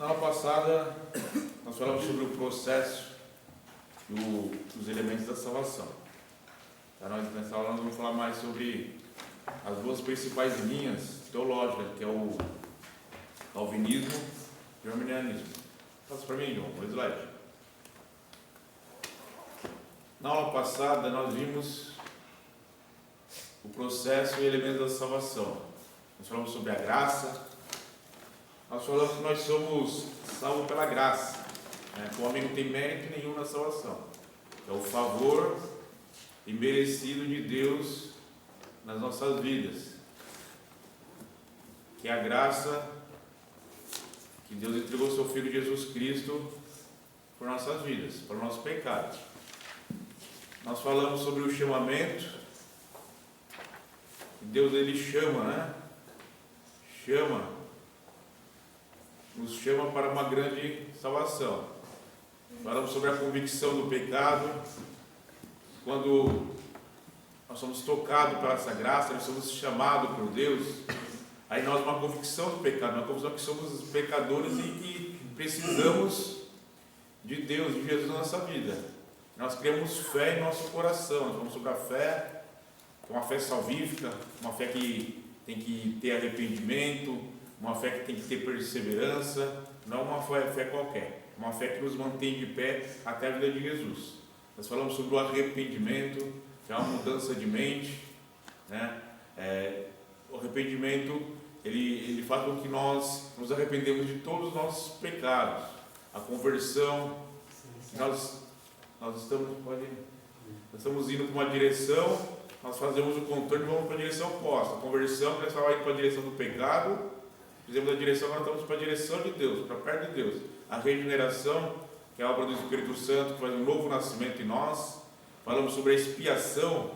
Na aula passada, nós falamos sobre o processo dos elementos da salvação. Nessa aula nós vamos falar mais sobre as duas principais linhas teológicas, que é o calvinismo e o arminianismo. Passa para mim, João, o slide. Na aula passada, nós vimos o processo e elementos da salvação. Nós falamos sobre a graça. Nós falamos que nós somos salvos pela graça, né? Que o homem não tem mérito nenhum na salvação. É o favor imerecido de Deus nas nossas vidas. Que é a graça que Deus entregou ao seu Filho Jesus Cristo por nossas vidas, por nosso pecado. Nós falamos sobre o chamamento. Deus, Ele chama, né? Nos chama para uma grande salvação. Falamos sobre a convicção do pecado. Quando nós somos tocados por essa graça, nós somos chamados por Deus. Aí nós uma convicção do pecado, uma convicção que somos pecadores e que precisamos de Deus, de Jesus na nossa vida. Nós criamos fé em nosso coração. Nós falamos sobre a fé, que é uma fé salvífica, uma fé que tem que ter arrependimento, uma fé que tem que ter perseverança, não uma fé qualquer, uma fé que nos mantém de pé até a vida de Jesus. Nós falamos sobre o arrependimento, que é uma mudança de mente, né? O arrependimento, ele faz com que nós nos arrependemos de todos os nossos pecados. A conversão, nós estamos indo para uma direção, nós fazemos o contorno e vamos para a direção oposta. A conversão, nós estávamos indo para a direção do pecado, fizemos a direção, agora estamos para a direção de Deus, para perto de Deus. A regeneração, que é a obra do Espírito Santo, que faz um novo nascimento em nós. Falamos sobre a expiação,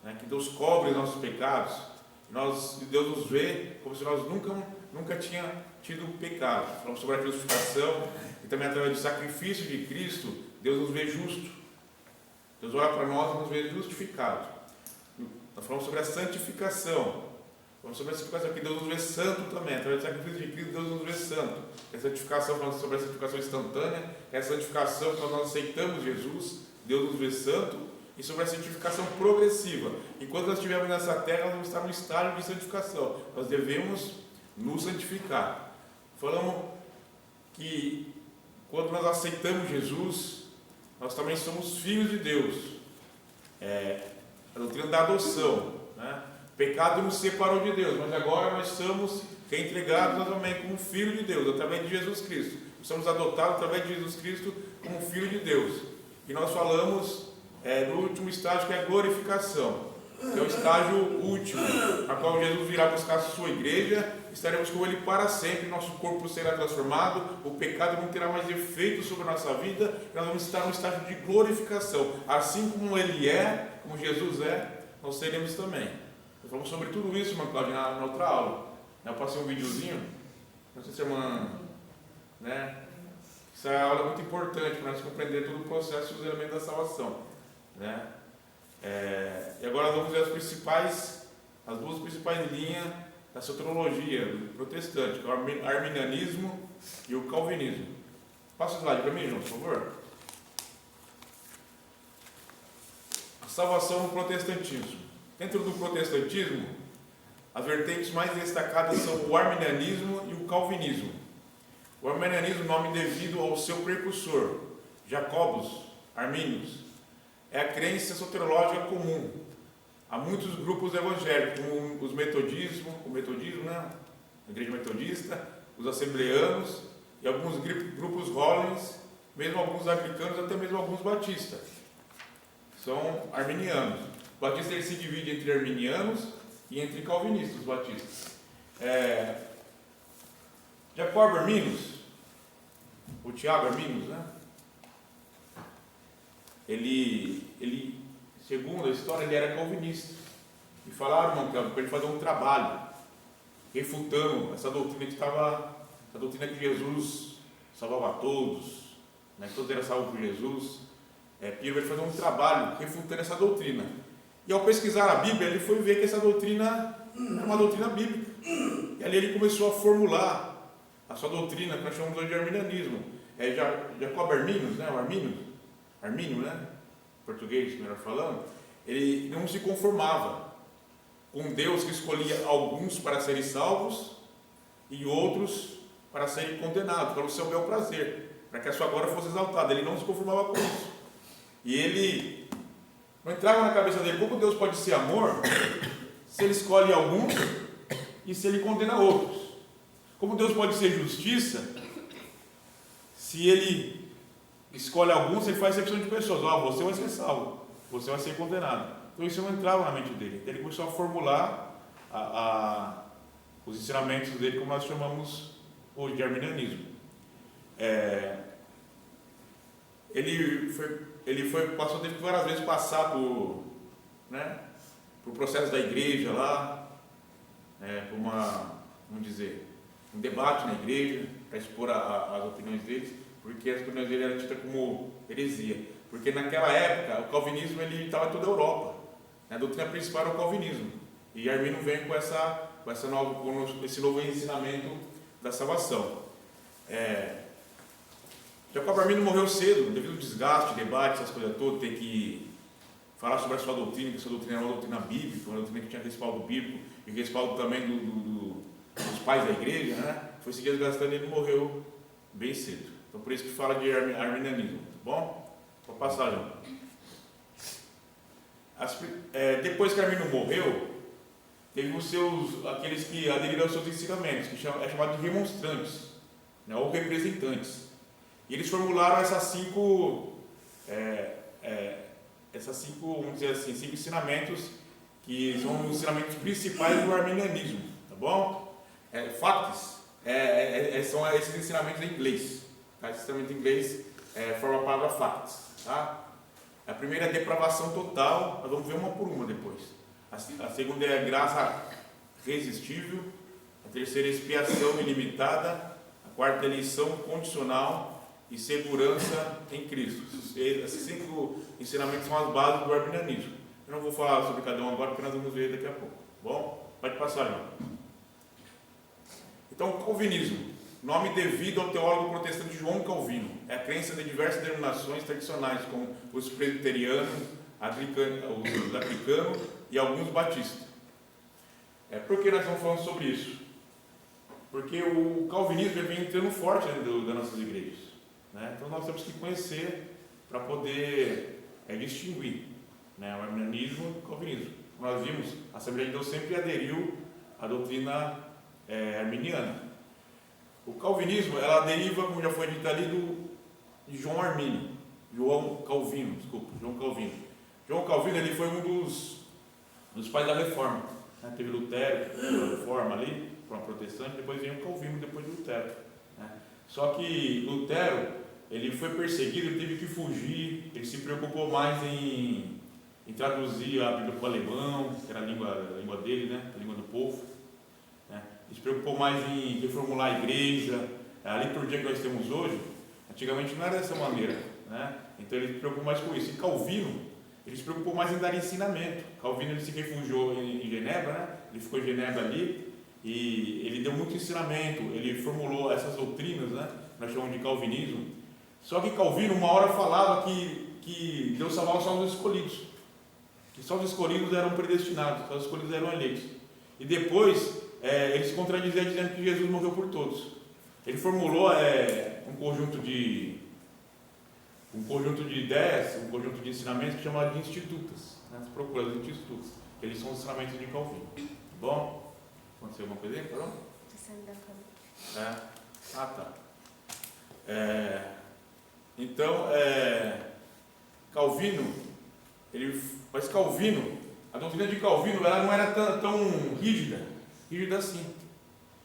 né, que Deus cobre os nossos pecados. Deus nos vê como se nós nunca tínhamos tido pecado. Falamos sobre a justificação, e também através do sacrifício de Cristo, Deus nos vê justo. Deus olha para nós e nos vê justificado. Nós falamos sobre a santificação. Falamos sobre a santificação, que Deus nos vê santo também. Através do sacrifício de Cristo, Deus nos vê santo. É a santificação, falamos sobre a santificação instantânea. É a santificação quando nós aceitamos Jesus, Deus nos vê santo. E sobre a santificação progressiva. Enquanto nós estivermos nessa terra, nós vamos estar no estágio de santificação. Nós devemos nos santificar. Falamos que quando nós aceitamos Jesus, nós também somos filhos de Deus. A doutrina da adoção, né? O pecado nos separou de Deus, mas agora nós somos entregados também como filho de Deus, através de Jesus Cristo. Nós somos adotados através de Jesus Cristo como filho de Deus. E nós falamos no último estágio, que é a glorificação, que é o estágio último, a qual Jesus virá buscar a sua igreja, estaremos com Ele para sempre, nosso corpo será transformado, o pecado não terá mais efeito sobre a nossa vida, nós vamos estar no estágio de glorificação, assim como Ele é, como Jesus é, nós seremos também. Nós falamos sobre tudo isso, irmã Cláudia, na outra aula. Eu passei um videozinho, não sei se a irmã, né? Essa é uma aula muito importante para nós compreender todo o processo dos elementos da salvação, né? E agora nós vamos ver as duas principais linhas da soteriologia protestante, que é o arminianismo e o calvinismo. Passa o slide para mim, João, por favor. A salvação no protestantismo. Dentro do protestantismo, as vertentes mais destacadas são o arminianismo e o calvinismo. O arminianismo, nome devido ao seu precursor, Jacobus Arminius, é a crença soteriológica comum a muitos grupos evangélicos, como o metodismo, né? A igreja metodista, os assembleanos e alguns grupos Rollins, mesmo alguns anglicanos, até mesmo alguns batistas. São arminianos. O batista ele se divide entre arminianos e entre calvinistas, batistas. Jacob Arminius, o Tiago Arminius, né? Ele, segundo a história, ele era calvinista. E falaram, irmão, para ele fazer um trabalho refutando essa doutrina a doutrina que Jesus salvava a todos, né? Que todos eram salvos por Jesus. Pediu para ele fazer um trabalho refutando essa doutrina. E ao pesquisar a Bíblia, ele foi ver que essa doutrina era uma doutrina bíblica. E ali ele começou a formular a sua doutrina, que nós chamamos hoje de arminianismo, Jacob Arminius, né? O Armínio, né? Português, melhor falando, ele não se conformava com Deus que escolhia alguns para serem salvos e outros para serem condenados, para o seu bel prazer, para que a sua glória fosse exaltada. Ele não se conformava com isso. E ele não entrava na cabeça dele como Deus pode ser amor se ele escolhe alguns e se ele condena outros. Como Deus pode ser justiça se ele escolhe alguns e faz exceção de pessoas. Você vai ser salvo, você vai ser condenado. Então isso não entrava na mente dele. Então ele começou a formular os ensinamentos dele, como nós chamamos hoje de arminianismo. Teve que várias vezes passar por processo da igreja lá, um debate na igreja, para expor as opiniões deles, porque as opiniões dele eram tidas como heresia. Porque naquela época o calvinismo estava em toda a Europa. A doutrina principal era o calvinismo. E Armínio vem com esse novo ensinamento da salvação. Jacob Armínio morreu cedo, devido ao desgaste, debate, essas coisas todas, ter que falar sobre a sua doutrina, que a sua doutrina era uma doutrina bíblica, uma doutrina que tinha respaldo bíblico e respaldo também dos pais da igreja, né? Foi se desgastando e ele morreu bem cedo. Então por isso que fala de arminianismo, tá bom? Vou passar já. Depois que Armínio morreu, teve aqueles que aderiram aos seus ensinamentos, que é chamado de remonstrantes, né, ou representantes. E eles formularam essas cinco, vamos dizer assim, 5 ensinamentos que são os ensinamentos principais do arminianismo, tá bom? Facts são esses ensinamentos em inglês, tá? Esse ensinamento em inglês forma a palavra facts, tá? A primeira é depravação total, nós vamos ver uma por uma depois. A segunda é graça irresistível, a terceira é expiação ilimitada, a quarta é eleição condicional e segurança em Cristo. Esses 5 ensinamentos são as bases do arminianismo. Eu não vou falar sobre cada um agora, porque nós vamos ver daqui a pouco. Bom? Pode passar, irmão. Então, Calvinismo, nome devido ao teólogo protestante João Calvino, é a crença de diversas denominações tradicionais, como os presbiterianos, os anglicanos e alguns batistas. Por que nós estamos falando sobre isso? Porque o calvinismo vem entrando forte dentro das nossas igrejas, né? Então nós temos que conhecer para poder distinguir, né, o arminianismo e o calvinismo. Como nós vimos, a Assembleia de Deus sempre aderiu à doutrina arminiana. O calvinismo, ela deriva, como já foi dito ali, de João Calvino. João Calvino, ele foi um dos pais da Reforma, né? Teve Lutero, a Reforma ali, Reforma protestante, depois veio o Calvino, depois de Lutero, né? Só que Lutero, ele foi perseguido, ele teve que fugir, ele se preocupou mais em traduzir a Bíblia para o alemão, que era a língua dele, né? A língua do povo, né? Ele se preocupou mais em reformular a igreja, a liturgia que nós temos hoje, antigamente não era dessa maneira, né? Então ele se preocupou mais com isso. E Calvino, ele se preocupou mais em dar ensinamento. Calvino, ele se refugiou em Genebra, né? Ele ficou em Genebra ali e ele deu muito ensinamento, ele formulou essas doutrinas, né? Nós chamamos de calvinismo. Só que Calvino uma hora falava que Deus salvava só os escolhidos, que só os escolhidos eram predestinados, só os escolhidos eram eleitos. E depois ele se contradizia dizendo que Jesus morreu por todos. Ele formulou um conjunto de ideias, um conjunto de ensinamentos que chamava de institutas, né? Você procura os institutos, eles são os ensinamentos de Calvino. Bom? Aconteceu alguma coisa aí? Parou? Tá. Então, Calvino, a doutrina de Calvino, ela não era tão rígida assim.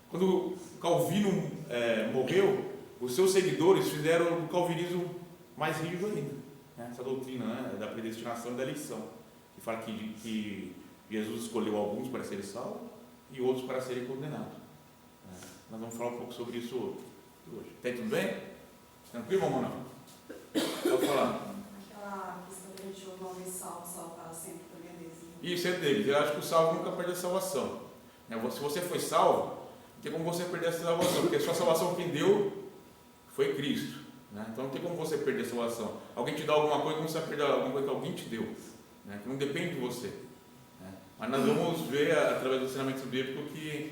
Quando Calvino morreu, os seus seguidores fizeram o calvinismo mais rígido ainda, né? Essa doutrina, né, da predestinação e da eleição, que fala que Jesus escolheu alguns para serem salvos e outros para serem condenados, né? Nós vamos falar um pouco sobre isso hoje. Tá tudo bem? Tranquilo, mamãe? Pode falar. Aquela questão de o nome salvo para sempre também é deles. Isso é deles. Eu acho que o salvo nunca perde a salvação, né? Se você foi salvo, tem como você perder essa salvação, porque a sua salvação quem deu foi Cristo, né? Então não tem como você perder a salvação. Alguém te dá alguma coisa, como você vai perder alguma coisa que alguém te deu, né? Que não depende de você, né? Mas nós vamos ver, através do ensinamento bíblico, que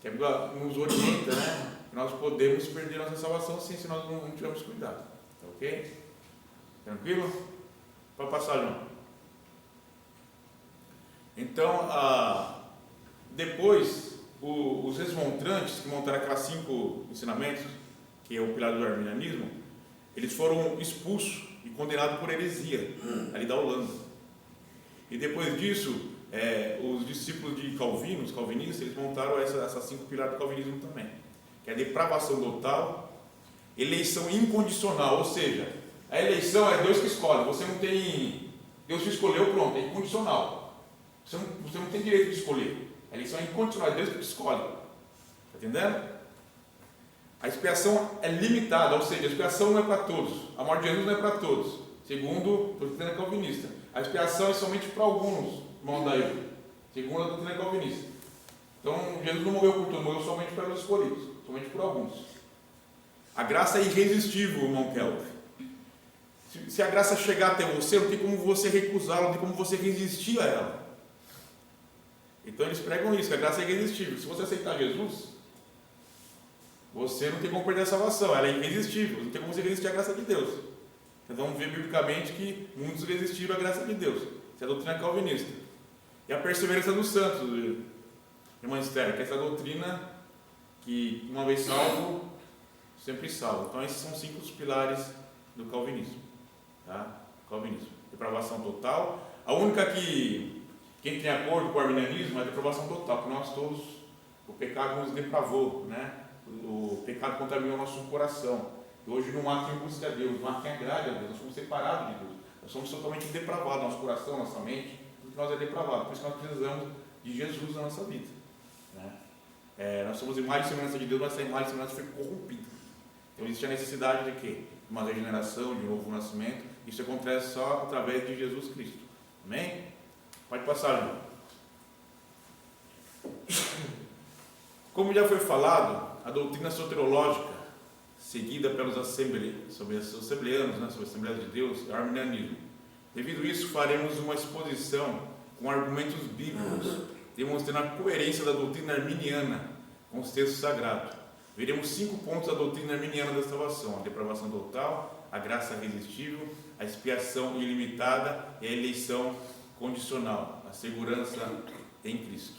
a Bíblia nos orienta, né? Que nós podemos perder nossa salvação sim, se nós não tivermos cuidado, tá ok? Tranquilo? Pode passar, João. Então, depois, os desmontrantes, que montaram aquelas 5 ensinamentos, que é o pilar do arminianismo, eles foram expulsos e condenados por heresia, ali da Holanda. E depois disso, os discípulos de Calvino, os calvinistas, eles montaram essas 5 pilares do calvinismo também, que é a depravação total, eleição incondicional, ou seja, a eleição é Deus que escolhe, você não tem, Deus te escolheu, pronto, é incondicional, você não tem direito de escolher, a eleição é incondicional, é Deus que te escolhe, está entendendo? A expiação é limitada, ou seja, a expiação não é para todos, a morte de Jesus não é para todos, segundo a doutrina calvinista, a expiação é somente para alguns, irmãos daí, segundo a doutrina calvinista. Então, Jesus não morreu por todos, morreu somente pelos escolhidos, somente por alguns. A graça é irresistível, irmão Kelvin. Se a graça chegar até você, não tem como você recusá-la, não tem como você resistir a ela. Então eles pregam isso, que a graça é irresistível. Se você aceitar Jesus, você não tem como perder a salvação, ela é irresistível, não tem como você resistir à graça de Deus. Então vamos ver biblicamente que muitos resistiram à graça de Deus. Isso é a doutrina calvinista. E a perseverança dos santos, irmã Esther, que é essa doutrina que uma vez salvo, sempre salvo. Então esses são 5 os pilares do calvinismo. Tá? Calvinismo. Depravação total. A única que quem tem acordo com o arminianismo é a depravação total, porque nós todos, o pecado nos depravou, né? O pecado contaminou o nosso coração. E hoje não há quem busque a Deus, não há quem agrade a Deus, nós somos separados de Deus. Nós somos totalmente depravados, nosso coração, nossa mente, tudo que nós é depravado. Por isso nós precisamos de Jesus na nossa vida, né? Nós somos imagem e semelhança de Deus, mas essa imagem e semelhança foi corrompida. Então existe a necessidade de quê? De uma regeneração, de um novo nascimento. Isso acontece só através de Jesus Cristo. Amém? Pode passar, João. Como já foi falado, a doutrina soteriológica seguida pelos assembleanos, né, sobre a Assembleia de Deus, é o arminianismo. Devido a isso, faremos uma exposição com argumentos bíblicos, demonstrando a coerência da doutrina arminiana com os textos sagrados. Veremos 5 pontos da doutrina arminiana da salvação: a depravação total, a graça irresistível, a expiação ilimitada e a eleição condicional, a segurança em Cristo.